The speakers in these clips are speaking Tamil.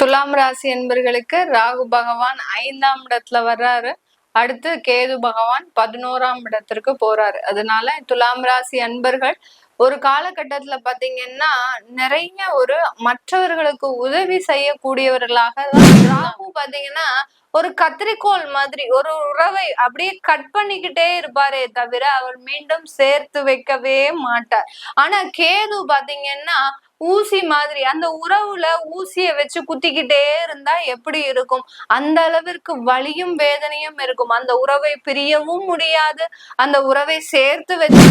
துலாம் ராசி என்பர்களுக்கு ராகு பகவான் 5ஆம் இடத்துல வர்றாரு. அடுத்து கேது பகவான் 11ஆம் இடத்திற்கு போறாரு. அதனால துலாம் ராசி அன்பர்கள் ஒரு காலகட்டத்துல பாத்தீங்கன்னா நிறைய ஒரு மற்றவர்களுக்கு உதவி செய்யக்கூடியவர்களாக ராகு பாத்தீங்கன்னா ஒரு கத்திரிக்கோள் மாதிரி ஒரு உறவை அப்படியே கட் பண்ணிக்கிட்டே இருப்பாரே தவிர அவர் மீண்டும் சேர்த்து வைக்கவே மாட்டார். ஆனா கேது பாத்தீங்கன்னா ஊசி மாதிரி அந்த உறவுல ஊசிய வச்சு குத்திக்கிட்டே இருந்தா எப்படி இருக்கும்? அந்த அளவிற்கு வலியும் வேதனையும் இருக்கும். அந்த உறவை பிரியவும் முடியாது. அந்த உறவை சேர்த்து வச்சு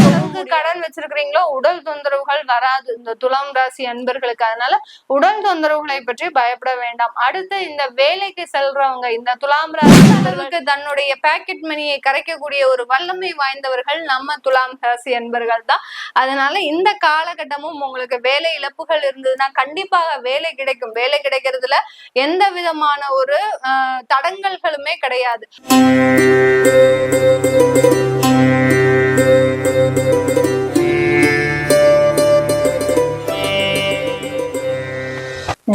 கடன் வச்சிருக்கிறீங்களோ உடல் தொந்தரவுகள் வராது இந்த துலாம் ராசி அன்பர்களுக்கு. அதனால உடல் தொந்தரவுகளை பற்றி பயப்பட வேண்டாம். அடுத்து இந்த வேலைக்கு செல்றவங்க இந்த துலாம் ராசி அன்பர்களுக்கு தன்னுடைய பாக்கெட் மணியை கரைக்கக்கூடிய ஒரு வல்லமை வாய்ந்தவர்கள் நம்ம துலாம் ராசி அன்பர்கள் தான். அதனால இந்த காலகட்டமும் உங்களுக்கு வேலை இழப்புகள் இருந்ததுன்னா கண்டிப்பாக வேலை கிடைக்கும். வேலை கிடைக்கிறதுல எந்த விதமான ஒரு தடங்கல்களுமே கிடையாது.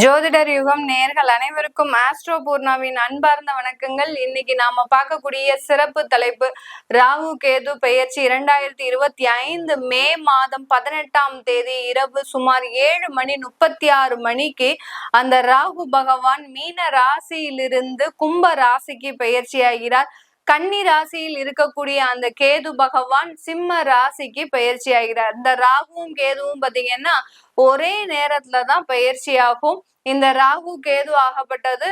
ஜோதிடர் யுகம் நேயர்கள் அனைவருக்கும் ஆஸ்ட்ரோ பூர்ணாவின் அன்பார்ந்த வணக்கங்கள். இன்னைக்கு நாம பார்க்கக்கூடிய சிறப்பு தலைப்பு ராகு கேது பெயர்ச்சி 2025 மே மாதம் 18ஆம் தேதி இரவு சுமார் 7:36 அந்த ராகு பகவான் மீன ராசியிலிருந்து கும்ப ராசிக்கு பெயர்ச்சி ஆகிறார். கன்னி ராசியில் இருக்கக்கூடிய அந்த கேது பகவான் சிம்ம ராசிக்கு பயிற்சி ஆகிறார். இந்த ராகுவும் கேதுவும் பாத்தீங்கன்னா ஒரே நேரத்துலதான் பயிற்சி ஆகும். இந்த ராகு கேது ஆகப்பட்டது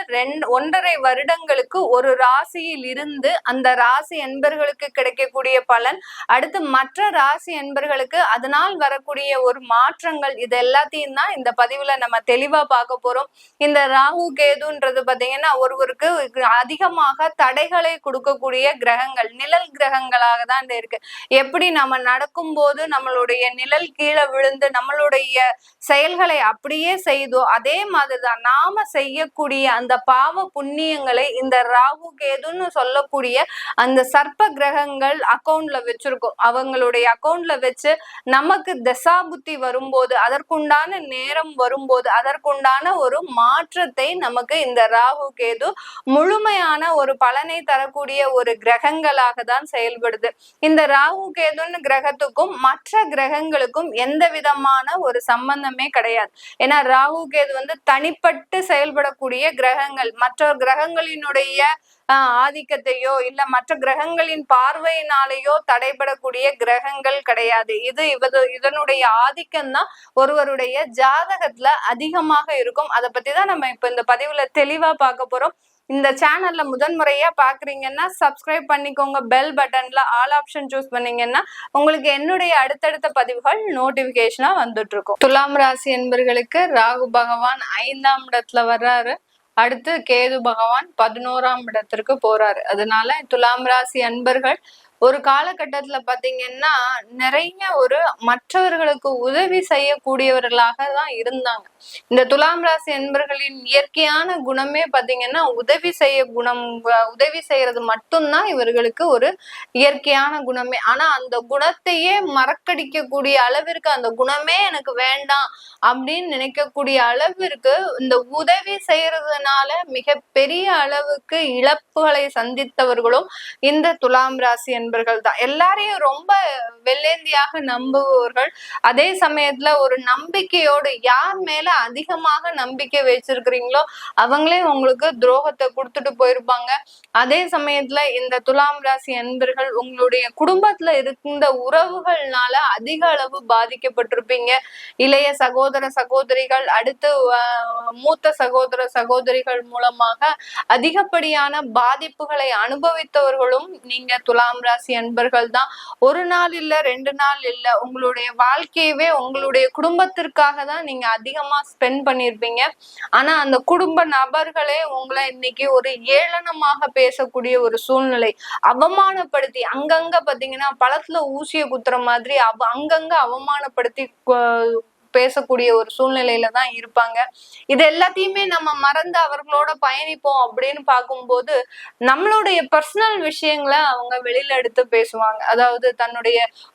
1.5 வருடங்களுக்கு ஒரு ராசியில் இருந்து அந்த ராசி என்பர்களுக்கு கிடைக்கக்கூடிய பலன், அடுத்து மற்ற ராசி என்பர்களுக்கு அதனால் வரக்கூடிய ஒரு மாற்றங்கள், இது எல்லாத்தையும் தான் இந்த பதிவுல நம்ம தெளிவா பார்க்க போறோம். இந்த ராகு கேதுன்றது பாத்தீங்கன்னா ஒருவருக்கு அதிகமாக தடைகளை கொடுக்கக்கூடிய கிரகங்கள், நிழல் கிரகங்களாக தான் இருக்கு. எப்படி நம்ம நடக்கும் போது நம்மளுடைய நிழல் கீழே விழுந்து நம்மளுடைய செயல்களை அப்படியே செய்தோ அதே மாதிரிதான் நாம செய்யக்கூடிய அந்த பாவ புண்ணியங்களை இந்த ராகு கேதுன்னு சொல்லக்கூடிய அந்த சர்ப்ப கிரகங்கள் அக்கௌண்ட்ல வச்சிருக்கோம். அவங்களுடைய அக்கௌண்ட்ல வச்சு நமக்கு தசா புத்தி வரும்போது, அதற்குண்டான நேரம் வரும்போது, அதற்குண்டான ஒரு மாற்றத்தை நமக்கு இந்த ராகு கேது முழுமையான ஒரு பலனை தரக்கூடிய ஒரு கிரகங்களாக தான் செயல்படுது. இந்த ராகு கேதுன்னு கிரகத்துக்கும் மற்ற கிரகங்களுக்கும் எந்த விதமான ஒரு சம்பந்தமே கிடையாது. ஏன்னா ராகு கேது தனிப்பட்டு செயல்படக்கூடிய கிரகங்கள். மற்ற கிரகங்களினுடைய ஆதிக்கத்தையோ இல்ல மற்ற கிரகங்களின் பார்வையினாலேயோ தடைபடக்கூடிய கிரகங்கள் கிடையாது. இதனுடைய ஆதிக்கம் தான் ஒருவருடைய ஜாதகத்துல அதிகமாக இருக்கும். அதை பத்தி தான் நம்ம இப்ப இந்த பதிவுல தெளிவா பார்க்க போறோம். இந்த சேனல்ல முதன்முறையா பாக்குறீங்கன்னா சப்ஸ்கிரைப் பண்ணிக்கோங்க. பெல் பட்டன்ல ஆல் ஆப்ஷன் சூஸ் பண்ணீங்கன்னா உங்களுக்கு என்னுடைய அடுத்தடுத்த பதிவுகள் நோட்டிபிகேஷனா வந்துட்டு இருக்கும். துலாம் ராசி என்பர்களுக்கு ராகு பகவான் 5ஆம் இடத்துல வர்றாரு. அடுத்து கேது பகவான் 11ஆம் இடத்திற்கு போறாரு. அதனால துலாம் ராசி அன்பர்கள் ஒரு காலகட்டத்துல பாத்தீங்கன்னா நிறைய ஒரு மற்றவர்களுக்கு உதவி செய்யக்கூடியவர்களாக தான் இருந்தாங்க. இந்த துலாம் ராசி அன்பர்களின் இயற்கையான குணமே பாத்தீங்கன்னா உதவி செய்யறது மட்டும்தான் இவர்களுக்கு ஒரு இயற்கையான குணமே. ஆனா அந்த குணத்தையே மறக்கடிக்கக்கூடிய அளவிற்கு, அந்த குணமே எனக்கு வேண்டாம் அப்படின்னு நினைக்கக்கூடிய அளவிற்கு இந்த உதவி செய்யறதுனால மிக பெரிய அளவுக்கு இழப்புகளை சந்தித்தவர்களும் இந்த துலாம் ராசி என்பர்கள் தான். எல்லாரையும் ரொம்ப வெள்ளேந்தியாக நம்புபவர்கள். அதே சமயத்துல ஒரு நம்பிக்கையோடு யார் மேல அதிகமாக நம்பிக்கை வச்சிருக்கிறீங்களோ அவங்களே உங்களுக்கு துரோகத்தை கொடுத்துட்டு போயிருப்பாங்க. அதே சமயத்துல இந்த துலாம் ராசி அன்பர்கள் உங்களுடைய குடும்பத்துல இருந்த உறவுகள்னால அதிக அளவு பாதிக்கப்பட்டிருப்பீங்க. இளைய சகோதர சகோதரிகள், அடுத்து மூத்த சகோதர சகோதரிகள் மூலமாக அதிகப்படியான பாதிப்புகளை அனுபவித்தவர்களும் நீங்க துலாம் ராசி அன்பர்கள் தான். ஒரு நாள் இல்ல, 2 நாள் இல்ல, உங்களுடைய வாழ்க்கையவே உங்களுடைய குடும்பத்திற்காக தான் நீங்க அதிகமா ஸ்பெண்ட் பண்ணிருப்பீங்க. ஆனா அந்த குடும்ப நபர்களே உங்களை இன்னைக்கு ஒரு ஏளனமாக பேசக்கூடிய ஒரு சூழ்நிலை, அவமானப்படுத்தி அங்கங்க பாத்தீங்கன்னா பழத்துல ஊசிய குத்துற மாதிரி அங்கங்க அவமானப்படுத்தி பேசக்கூடிய ஒரு சூழ்நிலையில தான் இருப்பாங்க. இது எல்லாத்தையுமே நம்ம மறந்து அவர்களோட பயணிப்போம் அப்படின்னு பார்க்கும்போது நம்மளுடைய பர்சனல் விஷயங்களை அவங்க வெளியில எடுத்து பேசுவாங்க. அதாவது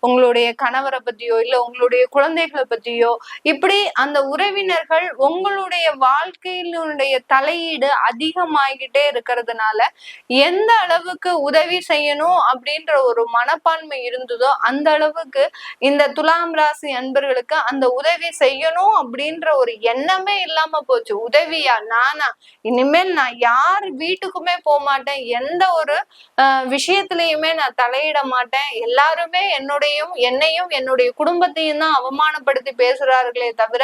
உங்களுடைய கணவரை பத்தியோ இல்ல உங்களுடைய குழந்தைகளை பத்தியோ இப்படி அந்த உறவினர்கள் உங்களுடைய வாழ்க்கையினுடைய தலையீடு அதிகமாகிட்டே இருக்கிறதுனால எந்த அளவுக்கு உதவி செய்யணும் அப்படின்ற ஒரு மனப்பான்மை இருந்ததோ அந்த அளவுக்கு இந்த துலாம் ராசி அன்பர்களுக்கு அந்த உதவி செய்யணும் அப்படின்ற ஒரு எண்ணமே இல்லாம போச்சு. உதவியா நானா இனிமேல் நான் யார் வீட்டுக்குமே போக மாட்டேன், எந்த ஒரு விஷயத்திலயுமே நான் தலையிட மாட்டேன், எல்லாருமே என்னையும் என்னுடைய குடும்பத்தையும் தான் அவமானப்படுத்தி பேசுறார்களே தவிர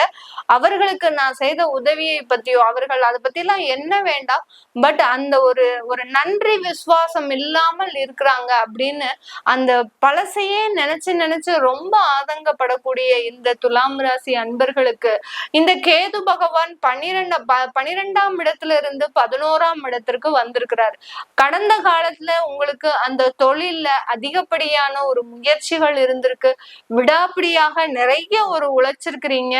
அவர்களுக்கு நான் செய்த உதவியை பத்தியோ அவர்கள் அதை பத்தி எல்லாம் என்ன வேண்டாம், பட் அந்த ஒரு ஒரு நன்றி விசுவாசம் இல்லாமல் இருக்கிறாங்க அப்படின்னு அந்த பழசையே நினைச்சு ரொம்ப ஆதங்கப்படக்கூடிய இந்த துலாம் ராசி அன்பர்களுக்கு இந்த கேது பகவான் 12ஆம் இடத்துல இருந்து 11ஆம் இடத்திற்கு வந்திருக்கிறார். கடந்த காலத்துல உங்களுக்கு அந்த தொழில்ல அதிகப்படியான ஒரு முயற்சிகள் இருந்திருக்கு, விடாப்பிடியாக நிறைய ஒரு உழைச்சிருக்கிறீங்க,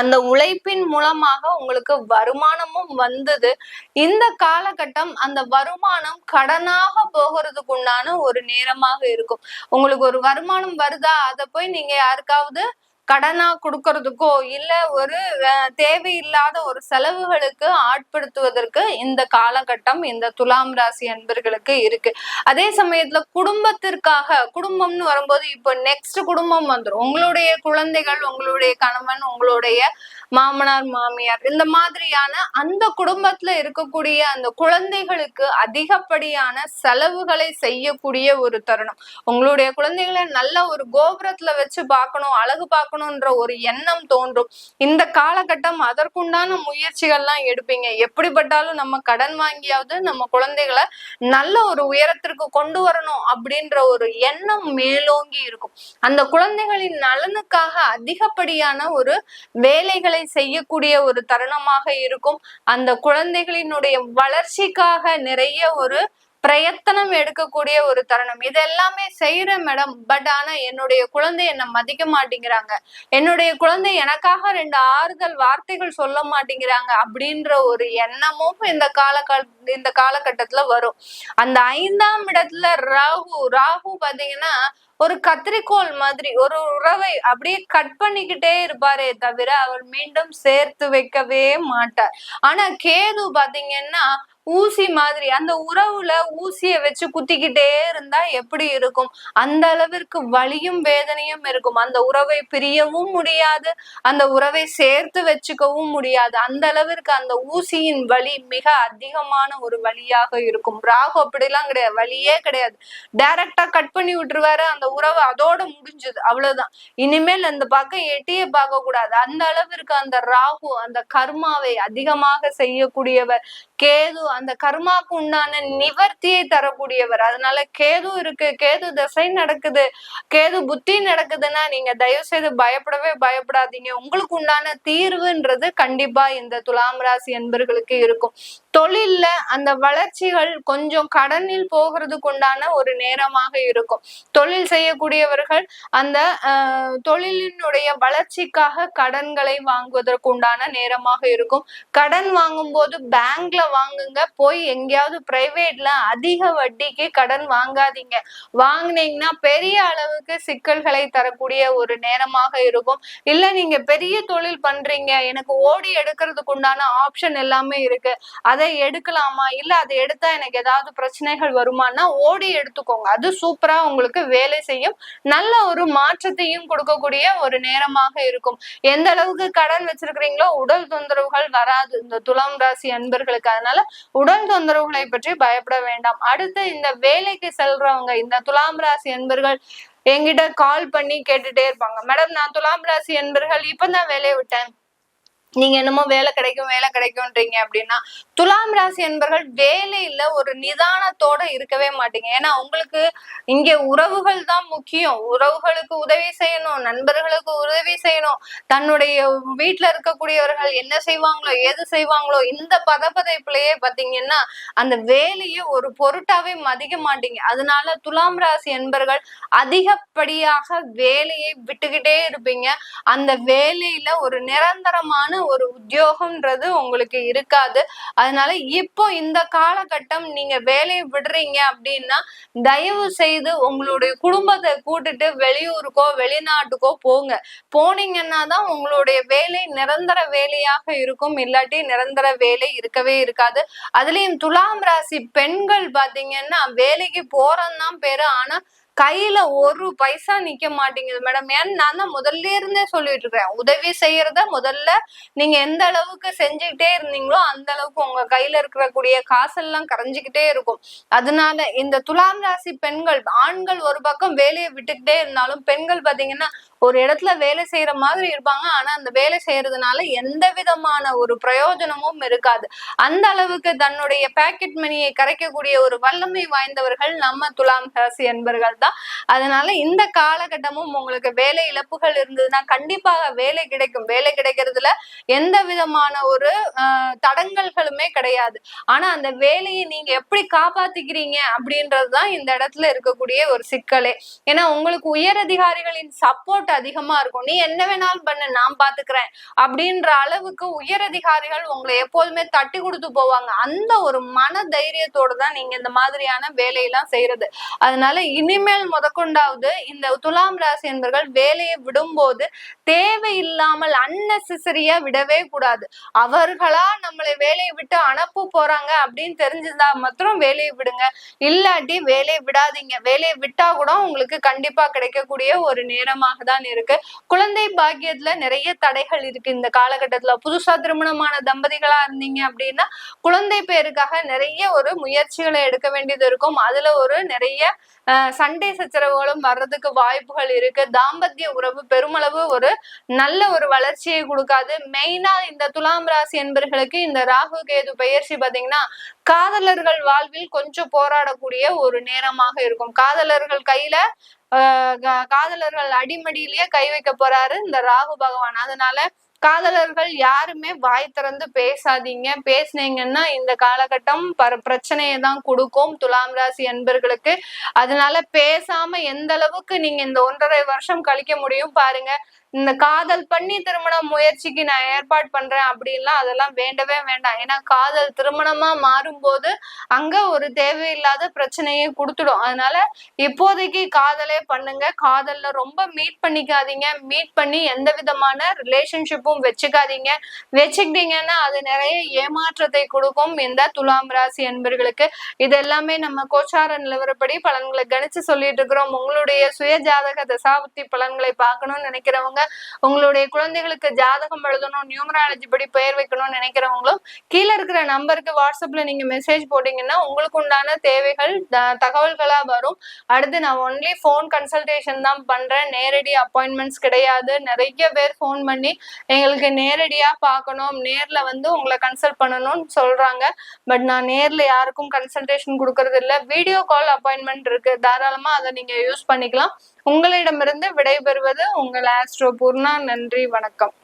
அந்த உழைப்பின் மூலமாக உங்களுக்கு வருமானமும் வந்தது. இந்த காலகட்டம் அந்த வருமானம் கடனாக போகிறதுக்கு உண்டான ஒரு நேரமாக இருக்கும். உங்களுக்கு ஒரு வருமானம் வருதா, அதை போய் நீங்க யாருக்காவது கடனா கொடுக்கறதுக்கோ இல்ல ஒரு தேவையில்லாத ஒரு செலவுகளுக்கு ஆட்படுத்துவதற்கு இந்த காலகட்டம் இந்த துலாம் ராசி அன்பர்களுக்கு இருக்கு. அதே சமயத்துல குடும்பம்னு வரும்போது இப்போ நெக்ஸ்ட் குடும்பம் வந்துடும். உங்களுடைய குழந்தைகள், உங்களுடைய கணவன், உங்களுடைய மாமனார் மாமியார், இந்த மாதிரியான அந்த குடும்பத்துல இருக்கக்கூடிய அந்த குழந்தைகளுக்கு அதிகப்படியான செலவுகளை செய்யக்கூடிய ஒரு தருணம். உங்களுடைய குழந்தைகளை நல்ல ஒரு கோபுரத்துல வச்சு பார்க்கணும், அழகு பார்க்கணும்ன்ற ஒரு எண்ணம் தோன்றும். இந்த காலகட்டம் அதற்குண்டான முயற்சிகள்லாம் எடுப்பீங்க. எப்படிப்பட்டாலும் நம்ம கடன் வாங்கியாவது நம்ம குழந்தைகளை நல்ல ஒரு உயரத்திற்கு கொண்டு வரணும் அப்படின்ற ஒரு எண்ணம் மேலோங்கி இருக்கும். அந்த குழந்தைகளின் நலனுக்காக அதிகப்படியான ஒரு வேலைகளை செய்யக்கூடிய ஒரு தருணமாக இருக்கும். அந்த குழந்தைகளினுடைய வளர்ச்சிக்காக நிறைய ஒரு பிரயத்தனம் எடுக்கக்கூடிய ஒரு தருணம். இது எல்லாமே செய்யறேன் மேடம், பட் ஆனா என்னுடைய குழந்தை என்னை மதிக்க மாட்டேங்கிறாங்க, என்னுடைய குழந்தை எனக்காக 2 ஆறுதல் வார்த்தைகள் சொல்ல மாட்டேங்கிறாங்க அப்படின்ற ஒரு எண்ணமும் இந்த காலகட்டத்துல வரும். அந்த 5ஆம் இடத்துல ராகு பாத்தீங்கன்னா ஒரு கத்திரிக்கோள் மாதிரி ஒரு உறவை அப்படியே கட் பண்ணிக்கிட்டே இருப்பாரே தவிர அவர் மீண்டும் சேர்த்து வைக்கவே மாட்டார். ஆனா கேது பாத்தீங்கன்னா ஊசி மாதிரி அந்த உறவுல ஊசிய வச்சு குத்திக்கிட்டே இருந்தா எப்படி இருக்கும், அந்த அளவிற்கு வலியும் வேதனையும் இருக்கும். அந்த உறவை பிரியவும் முடியாது, அந்த உறவை சேர்த்து வச்சுக்கவும் முடியாது. அந்த அளவிற்கு அந்த ஊசியின் வலி மிக அதிகமான ஒரு வலியாக இருக்கும். ராகு அப்படிலாம் கிடையாது, வலியே கிடையாது, டைரக்டா கட் பண்ணி விட்டுருவாரு, அந்த உறவு அதோட முடிஞ்சது, அவ்வளவுதான். இனிமேல் அந்த பக்கம் எட்டியே பார்க்க கூடாது. அந்த அளவிற்கு அந்த ராகு அந்த கர்மாவை அதிகமாக செய்யக்கூடியவர். கேது அந்த கர்மாக்கு உண்டான நிவர்த்தியை தரக்கூடியவர். அதனால கேது இருக்கு, கேது திசை நடக்குது, கேது புத்தி நடக்குதுன்னா நீங்க தயவு செய்து பயப்படாதீங்க. உங்களுக்கு உண்டான தீர்வுன்றது கண்டிப்பா இந்த துலாம் ராசி என்பர்களுக்கு இருக்கும். தொழில்ல அந்த வளர்ச்சிகள் கொஞ்சம் கடனில் போகிறதுக்கு உண்டான ஒரு நேரமாக இருக்கும். தொழில் செய்யக்கூடியவர்கள் அந்த தொழிலினுடைய வளர்ச்சிக்காக கடன்களை வாங்குவதற்கு உண்டான நேரமாக இருக்கும். கடன் வாங்கும் போது பேங்க்ல வாங்குங்க, போய் எங்கேயாவது பிரைவேட்ல அதிக வட்டிக்கு கடன் வாங்காதீங்க. வாங்கினீங்கன்னா பெரிய அளவுக்கு சிக்கல்களை தரக்கூடிய ஒரு நேரமாக இருக்கும். இல்ல நீங்க பெரிய தொழில் பண்றீங்க, எனக்கு ஓடி எடுக்கிறதுக்கு உண்டான ஆப்ஷன் எல்லாமே இருக்கு, அதை எடுக்கலாமா, இல்ல அதை எடுத்தா எனக்கு ஏதாவது பிரச்சனைகள் வருமானா ஓடி எடுத்துக்கோங்க, அது சூப்பரா உங்களுக்கு வேலை செய்யும், நல்ல ஒரு மாற்றத்தையும் கொடுக்கக்கூடிய ஒரு நேரமாக இருக்கும். எந்த அளவுக்கு கடன் வச்சிருக்கிறீங்களோ உடல் தொந்தரவுகள் வராது இந்த துலாம் ராசி அன்பர்களுக்கு. அதனால உடல் தொந்தரவுகளை பற்றி பயப்பட வேண்டாம். அடுத்து இந்த வேலைக்கு செல்றவங்க, இந்த துலாம் ராசி அன்பர்கள் என்கிட்ட கால் பண்ணி கேட்டுட்டே இருப்பாங்க, மேடம் நான் துலாம் ராசி அன்பர்கள் இப்பதான் வேலையை விட்டேன், நீங்க என்னமோ வேலை கிடைக்கும்ன்றீங்க அப்படின்னா, துலாம் ராசி என்பர்கள் வேலையில ஒரு நிதானத்தோட இருக்கவே மாட்டீங்க. ஏன்னா உங்களுக்கு இங்க உறவுகள் தான் முக்கியம். உறவுகளுக்கு உதவி செய்யணும், நண்பர்களுக்கு உதவி செய்யணும், தன்னுடைய வீட்டுல இருக்கக்கூடியவர்கள் என்ன செய்வாங்களோ ஏது செய்வாங்களோ இந்த பதப்பதைப்புலயே பாத்தீங்கன்னா அந்த வேலையை ஒரு பொருட்டாவே மதிக்க மாட்டீங்க. அதனால துலாம் ராசி என்பர்கள் அதிகப்படியாக வேலையை விட்டுக்கிட்டே இருப்பீங்க. அந்த வேலையில ஒரு நிரந்தரமான ஒரு உத்தியோகம்ன்றது உங்களுக்கு இருக்காது. அதனால இப்போ இந்த காலகட்டம் நீங்க வேலையை விடுறீங்க அப்படின்னா தயவு செய்து உங்களுடைய குடும்பத்தை கூட்டிட்டு வெளியூருக்கோ வெளிநாட்டுக்கோ போங்க. போனீங்கன்னா தான் உங்களுடைய வேலை நிரந்தர வேலையாக இருக்கும். இல்லாட்டி நிரந்தர வேலை இருக்கவே இருக்காது. அதுலயும் துலாம் ராசி பெண்கள் பாத்தீங்கன்னா வேலைக்கு போறதுதான் பேரு, ஆனா கையில ஒரு பைசா நிக்க மாட்டேங்குது மேடம். ஏன்னு நான் தான் முதல்ல இருந்தே சொல்லிட்டு இருக்கேன், உதவி செய்யறத முதல்ல நீங்க எந்த அளவுக்கு செஞ்சுக்கிட்டே இருந்தீங்களோ அந்த அளவுக்கு உங்க கையில இருக்கக்கூடிய காசெல்லாம் கரைஞ்சுக்கிட்டே இருக்கும். அதனால இந்த துலாம் ராசி பெண்கள், ஆண்கள் ஒரு பக்கம் வேலையை விட்டுக்கிட்டே இருந்தாலும் பெண்கள் பாத்தீங்கன்னா ஒரு இடத்துல வேலை செய்யற மாதிரி இருப்பாங்க. ஆனா அந்த வேலை செய்யறதுனால எந்த விதமான ஒரு பிரயோஜனமும் இருக்காது. அந்த அளவுக்கு தன்னுடைய பாக்கெட் மணியை கரைக்கக்கூடிய ஒரு வல்லமை வாய்ந்தவர்கள் நம்ம துலாம் ராசி என்பர்கள் தான். அதனால இந்த காலகட்டமும் உங்களுக்கு வேலை இழப்புகள் இருந்ததுன்னா கண்டிப்பாக வேலை கிடைக்கும். வேலை கிடைக்கிறதுல எந்த விதமான ஒரு தடங்கல்களுமே கிடையாது. ஆனா அந்த வேலையை நீங்க எப்படி காப்பாத்திக்கிறீங்க அப்படின்றதுதான் இந்த இடத்துல இருக்கக்கூடிய ஒரு சிக்கலே. ஏன்னா உங்களுக்கு உயர் அதிகாரிகளின் சப்போர்ட் அதிகமா இருக்கும். நீ என்ன வேணாலும் பண்ணு, நான் பாத்துக்கிறேன் அப்படின்ற அளவுக்கு உயர் அதிகாரிகள் உங்களை எப்போதுமே தட்டி கொடுத்து போவாங்க. அந்த ஒரு மன தைரியத்தோட தான் நீங்க இந்த மாதிரியான வேலையெல்லாம் செய்யறது. அதனால இனிமேல் முதற்கொண்டாவது இந்த துலாம் ராசி என்பர்கள் வேலையை விடும்போது தேவையில்லாமல் அன்னெசரியா விடவே கூடாது. அவர்களா நம்மளை வேலையை விட்டு அனுப்ப போறாங்க அப்படின்னு தெரிஞ்சிருந்தா மாத்திரம் வேலையை விடுங்க. இல்லாட்டி வேலையை விடாதீங்க. வேலையை விட்டா கூட உங்களுக்கு கண்டிப்பா கிடைக்கக்கூடிய ஒரு நேரமாக தான் இருக்கு. குழந்தை பாக்கியத்துல நிறைய தடைகள் இருக்கு இந்த காலகட்டத்துல. புதுசா திருமணமான தம்பதிகளா இருந்தீங்க அப்படின்னா குழந்தை பேருக்காக நிறைய ஒரு முயற்சிகளை எடுக்க வேண்டியது இருக்கும். அதுல ஒரு நிறைய சண்டை சச்சரவுகளும் வர்றதுக்கு வாய்ப்புகள் இருக்கு. தாம்பத்திய உறவு பெருமளவு ஒரு நல்ல ஒரு வளர்ச்சியை கொடுக்காது. மெயினா இந்த துலாம் ராசி என்பர்களுக்கு இந்த ராகு கேது பெயர்ச்சி பாத்தீங்கன்னா காதலர்கள் வாழ்வில் கொஞ்சம் போராடக்கூடிய ஒரு நேரமாக இருக்கும். காதலர்கள் கையில காதலர்கள் அடிமடியிலேயே கை வைக்க போறாரு இந்த ராகு பகவான். அதனால காதலர்கள் யாருமே வாய் திறந்து பேசாதீங்க. பேசினீங்கன்னா இந்த காலகட்டம் பிரச்சனையை தான் கொடுக்கும் துலாம் ராசி அன்பர்களுக்கு. அதனால பேசாம எந்த அளவுக்கு நீங்க இந்த 1.5 வருஷம் கழிக்க முடியும் பாருங்க. இந்த காதல் பண்ணி திருமண முயற்சிக்கு நான் ஏற்பாடு பண்றேன் அப்படின்லாம் அதெல்லாம் வேண்டவே வேண்டாம். ஏன்னா காதல் திருமணமா மாறும்போது அங்க ஒரு தேவையில்லாத பிரச்சனையை கொடுத்துடும். அதனால இப்போதைக்கு காதலே பண்ணுங்க. காதல்ல ரொம்ப மீட் பண்ணிக்காதீங்க. மீட் பண்ணி எந்த விதமான ரிலேஷன்ஷிப்பும் வச்சுக்காதீங்க. வச்சுக்கிட்டீங்கன்னா அது நிறைய ஏமாற்றத்தை கொடுக்கும் இந்த துலாம் ராசி என்பர்களுக்கு. இது எல்லாமே நம்ம கோச்சார நிலவரப்படி பலன்களை கணிச்சு சொல்லிட்டு இருக்கிறோம். உங்களுடைய சுய ஜாதக தசாபுத்தி பலன்களை பார்க்கணும்னு நினைக்கிறவங்க, உங்களுடைய குழந்தைகளுக்கு ஜாதகம் எழுதணும், நியூமராலஜி படி பெயர் வைக்கணும்னு நினைக்கிறவங்களும் கீழே இருக்கிற நம்பருக்கு வாட்ஸ்அப்ல நீங்க மெசேஜ் போட்டீங்கன்னா உங்களுக்கு உண்டான தேவைகள் தகவல்களா வரும். அடுத்து நான் ஒன்லி போன் கன்சல்டேஷன் தான் பண்றேன். நேரடி அப்பாயின்மெண்ட்ஸ் கிடையாது. நிறைய பேர் போன் பண்ணி எங்களுக்கு நேரடியா பார்க்கணும், நேர்ல வந்து உங்களை கன்சல்ட் பண்ணணும்னு சொல்றாங்க. பட் நான் நேர்ல யாருக்கும் கன்சல்டேஷன் கொடுக்கறது இல்லை. வீடியோ கால் அப்பாயின்மெண்ட் இருக்கு, தாராளமா அதை நீங்க யூஸ் பண்ணிக்கலாம். உங்களிடமிருந்து விடைபெறுவது உங்கள் ஆஸ்ட்ரோ பூர்ணா. நன்றி, வணக்கம்.